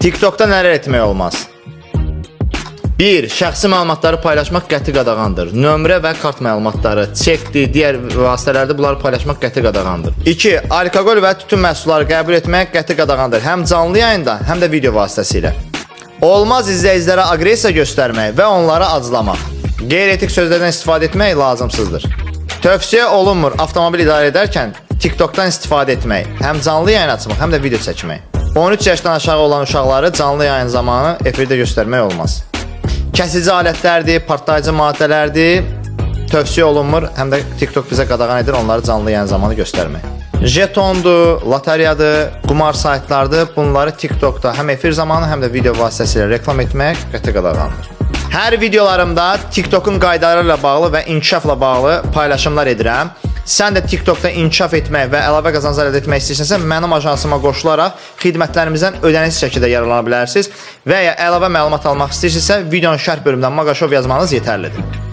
TikTokda nələr etmək olmaz? 1. Şəxsi məlumatları paylaşmaq qəti qadağandır. Nömrə və kart məlumatları, çekdir, digər vasitələrdə bunları paylaşmaq qəti qadağandır. 2. Alkoqol və tütün məhsulları qəbul etmək qəti qadağandır. Həm canlı yayında, həm də video vasitəsilə. Olmaz izləyicilərə aqressiya göstərmək və onları acılamaq. Qeyri-etik sözlərdən istifadə etmək lazımsızdır. Tövsiyə olunmur avtomobil idarə edərkən TikTokdan istifadə etmək, həm canlı yayın açmaq, həm də video çəkmək. 13 yaşdan aşağı olan uşaqları canlı yayın zamanı efirdə göstərmək olmaz. Kəsici alətlərdir, partlayıcı maddələrdir, tövsiyə olunmur, həm də TikTok bizə qadağan edir onları canlı yayın zamanı göstərmək. Jetondur, loteriyadır, qumar saytlardır, bunları TikTokda həm efir zamanı, həm də video vasitəsilə reklam etmək qəti qadağandır. Hər videolarımda TikTokun qaydaları ilə bağlı və inkişafla bağlı paylaşımlar edirəm. Sən də TikTokda inkişaf etmək və əlavə qazanclar əldə etmək istəyirsənsə, mənim ajansıma qoşularaq xidmətlərimizdən ödənişsiz şəkildə yararlana bilərsiniz və ya əlavə məlumat almaq istəyirsinizsə, videonun şərh bölümündən Maqaşov yazmanız yetərlidir.